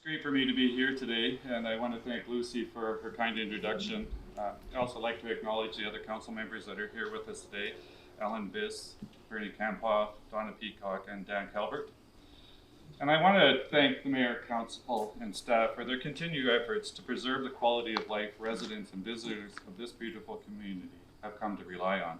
Great for me to be here today, and I want to thank Lucy for her kind introduction. I'd also like to acknowledge the other council members that are here with us today, Ellen Biss, Bernie Campaw, Donna Peacock, and Dan Calvert. And I want to thank the Mayor, Council, and staff for their continued efforts to preserve the quality of life residents and visitors of this beautiful community have come to rely on.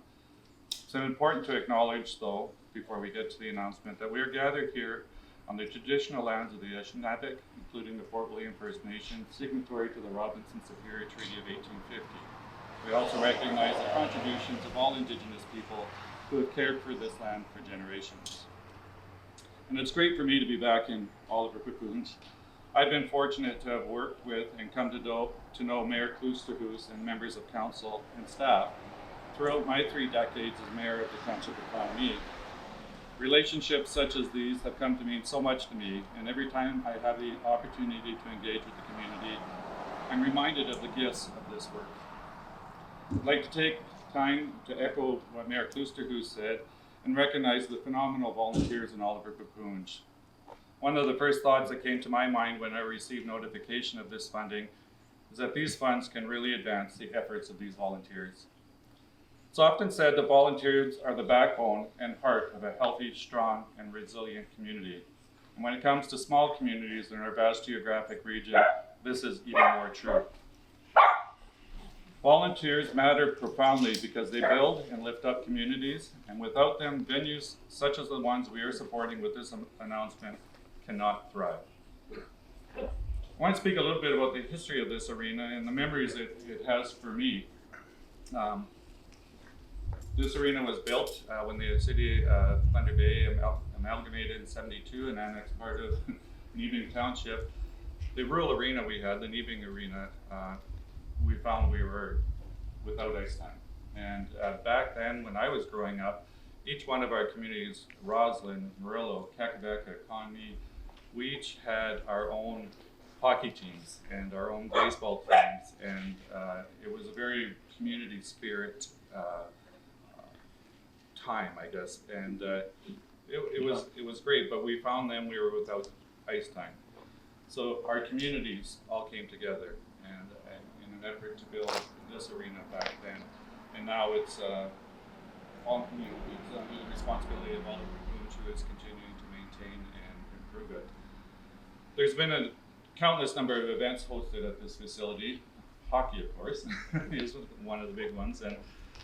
It's important to acknowledge, though, before we get to the announcement, that we are gathered here on the traditional lands of the Anishinaabe, including the Fort William First Nation, signatory to the Robinson-Superior Treaty of 1850. We also recognize the contributions of all Indigenous people who have cared for this land for generations. And it's great for me to be back in Oliver Paipoonge. I've been fortunate to have worked with and come to know Mayor Kloosterhuis and members of council and staff throughout my 3 decades as mayor of the Township of Kakabeka. Relationships such as these have come to mean so much to me, and every time I have the opportunity to engage with the community, I'm reminded of the gifts of this work. I'd like to take time to echo what Mayor Kloosterhuis said and recognize the phenomenal volunteers in Oliver Paipoonge. One of the first thoughts that came to my mind when I received notification of this funding is that these funds can really advance the efforts of these volunteers. It's often said that volunteers are the backbone and heart of a healthy, strong, and resilient community. And when it comes to small communities in our vast geographic region, this is even more true. Volunteers matter profoundly because they build and lift up communities, and without them, venues such as the ones we are supporting with this announcement cannot thrive. I want to speak a little bit about the history of this arena and the memories it has for me. This arena was built when the city of Thunder Bay amalgamated in '72 and annexed part of Nebing Township. The rural arena we had, the Nebing Arena, we found we were without ice time. And back then, when I was growing up, each one of our communities, Rosslyn, Murillo, Kakabeka, Connie, we each had our own hockey teams and our own baseball teams, and it was a very community spirit time, I guess, and it was great. But we found then we were without ice time, so our communities all came together and in an effort to build this arena back then. And now it's all it's under the responsibility of Oliver Paipoonge, who is continuing to maintain and improve it. There's been a countless number of events hosted at this facility. Hockey, of course, is one of the big ones, and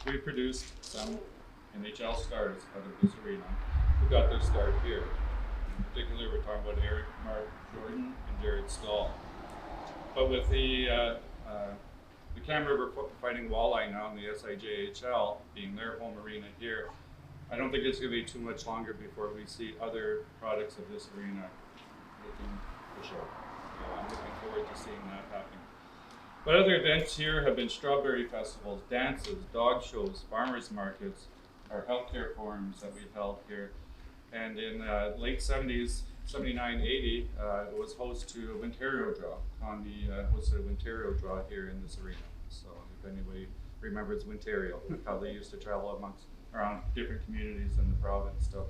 we produced some NHL stars out of this arena who got their start here. In particular, we're talking about Eric, Mark Jordan, and Jared Stahl. But with the Cam River Fighting Walleye now in the SIJHL being their home arena here, I don't think it's going to be too much longer before we see other products of this arena hitting the show. I'm looking forward to seeing that happening. But other events here have been strawberry festivals, dances, dog shows, farmers markets, our healthcare forums that we've held here. And in late 70s, 79, 80, it was host to a Winterio draw. Condi hosted a Winterio draw here in this arena. So if anybody remembers Winterio, how they used to travel around different communities in the province to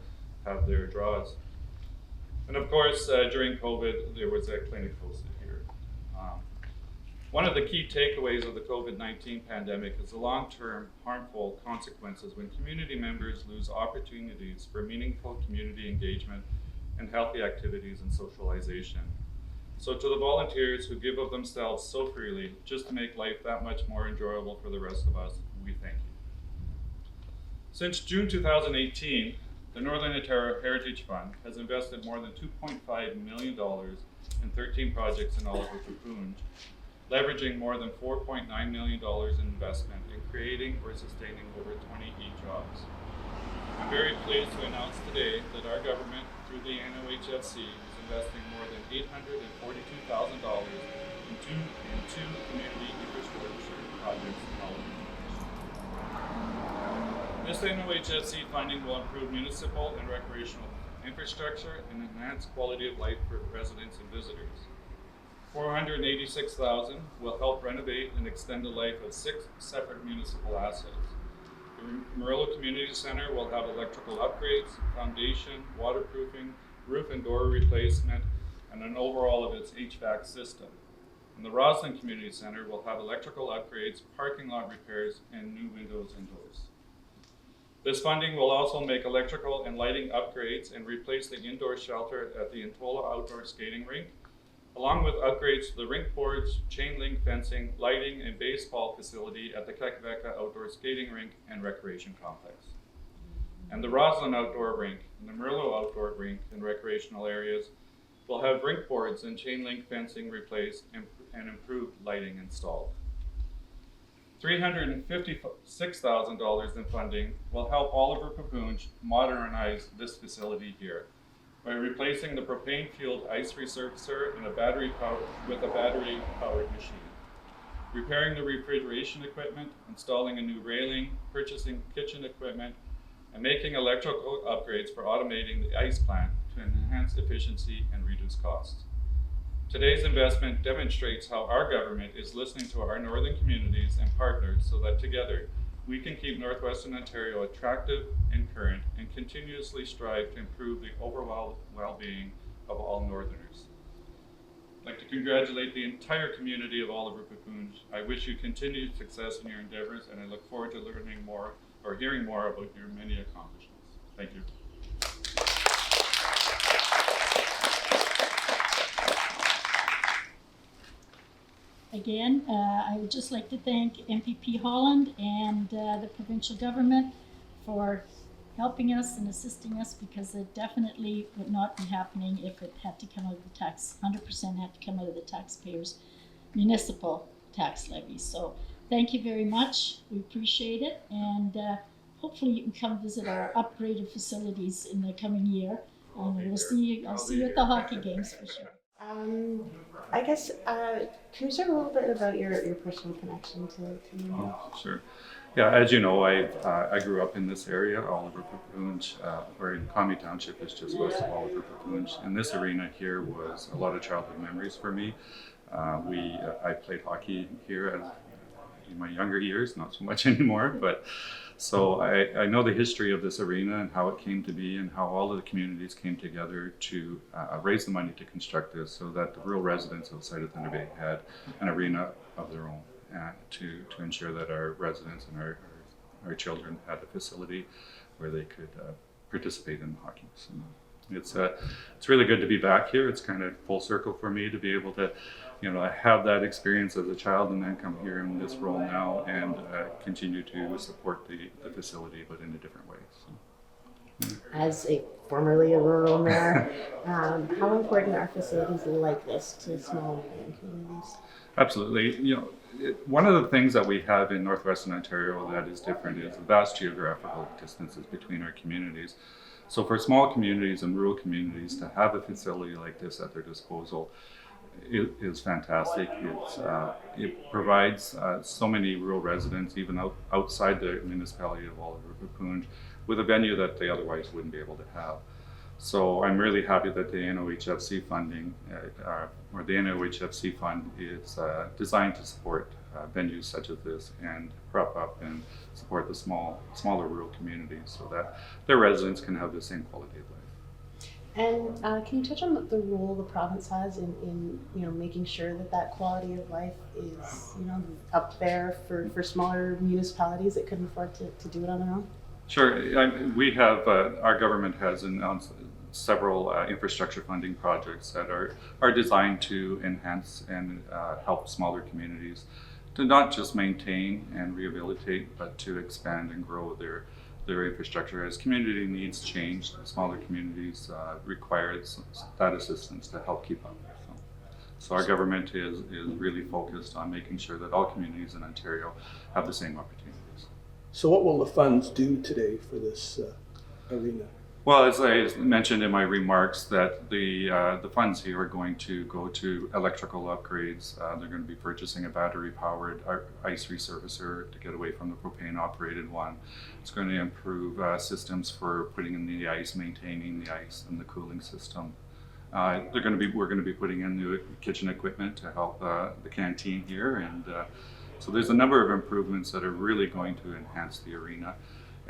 have their draws. And of course, during COVID, there was a clinic hosted here. One of the key takeaways of the COVID-19 pandemic is the long-term harmful consequences when community members lose opportunities for meaningful community engagement and healthy activities and socialization. So to the volunteers who give of themselves so freely just to make life that much more enjoyable for the rest of us, we thank you. Since June 2018, the Northern Ontario Heritage Fund has invested more than $2.5 million in 13 projects in Oliver Paipoonge, leveraging more than $4.9 million in investment in creating or sustaining over 20 jobs. I'm very pleased to announce today that our government, through the NOHFC, is investing more than $842,000 in two community infrastructure projects in Oliver Paipoonge. This NOHFC funding will improve municipal and recreational infrastructure and enhance quality of life for residents and visitors. $486,000 will help renovate and extend the life of 6 separate municipal assets. The Murillo Community Center will have electrical upgrades, foundation, waterproofing, roof and door replacement, and an overhaul of its HVAC system. And the Rosslyn Community Center will have electrical upgrades, parking lot repairs, and new windows and doors. This funding will also make electrical and lighting upgrades and replace the indoor shelter at the Intola outdoor skating rink, along with upgrades to the rink boards, chain link fencing, lighting, and baseball facility at the Kakabeka outdoor skating rink and recreation complex. And the Rosslyn outdoor rink and the Murillo outdoor rink and recreational areas will have rink boards and chain link fencing replaced and improved lighting installed. $356,000 in funding will help Oliver Paipoonge modernize this facility here by replacing the propane-fueled ice resurfacer and a battery-powered machine, repairing the refrigeration equipment, installing a new railing, purchasing kitchen equipment, and making electrical upgrades for automating the ice plant to enhance efficiency and reduce costs. Today's investment demonstrates how our government is listening to our northern communities and partners so that together we can keep Northwestern Ontario attractive and current and continuously strive to improve the overall well-being of all Northerners. I'd like to congratulate the entire community of Oliver Paipoonge. I wish you continued success in your endeavors, and I look forward to learning more or hearing more about your many accomplishments. Thank you. Again, I would just like to thank MPP Holland and the provincial government for helping us and assisting us, because it definitely would not be happening if it had to come out of the 100% had to come out of the taxpayers' municipal tax levy. So thank you very much. We appreciate it, and hopefully you can come visit our upgraded facilities in the coming year. And I'll see you at the hockey games for sure. I guess, can you talk a little bit about your personal connection to Murillo? Sure. Yeah, as you know, I grew up in this area, Oliver Paipoonge, or in Commie Township is just west of Oliver Paipoonge. And this arena here was a lot of childhood memories for me. I played hockey here in my younger years, not so much anymore, but so I know the history of this arena and how it came to be and how all of the communities came together to raise the money to construct this so that the rural residents outside of Thunder Bay had an arena of their own to ensure that our residents and our children had a facility where they could participate in the hockey. So it's really good to be back here. It's kind of full circle for me to be able to, I have that experience as a child and then come here in this role now and continue to support the facility, but in a different way. So, yeah. As formerly a rural mayor, how important are facilities like this to small communities? Absolutely. One of the things that we have in Northwestern Ontario that is different is the vast geographical distances between our communities. So for small communities and rural communities to have a facility like this at their disposal is fantastic. It provides so many rural residents, even outside the municipality of Oliver Paipoonge, with a venue that they otherwise wouldn't be able to have. So I'm really happy that the NOHFC funding, or the NOHFC fund, is designed to support venues such as this and prop up and support the smaller rural communities so that their residents can have the same quality of life. And can you touch on the role the province has in making sure that quality of life is up there for smaller municipalities that couldn't afford to do it on their own? Sure. We have our government has announced several infrastructure funding projects that are designed to enhance and help smaller communities to not just maintain and rehabilitate, but to expand and grow their infrastructure. As community needs change, smaller communities require that assistance to help keep up. So our government is really focused on making sure that all communities in Ontario have the same opportunities. So what will the funds do today for this arena? Well, as I mentioned in my remarks, that the funds here are going to go to electrical upgrades. They're going to be purchasing a battery-powered ice resurfacer to get away from the propane-operated one. It's going to improve systems for putting in the ice, maintaining the ice, and the cooling system. We're going to be putting in new kitchen equipment to help the canteen here, and so there's a number of improvements that are really going to enhance the arena.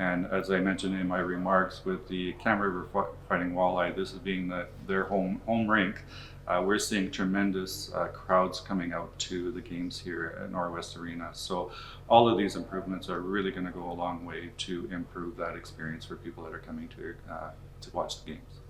And as I mentioned in my remarks, with the Cam River Fighting Walleye, this is being their home rink. We're seeing tremendous crowds coming out to the games here at Norwest Arena. So all of these improvements are really going to go a long way to improve that experience for people that are coming to watch the games.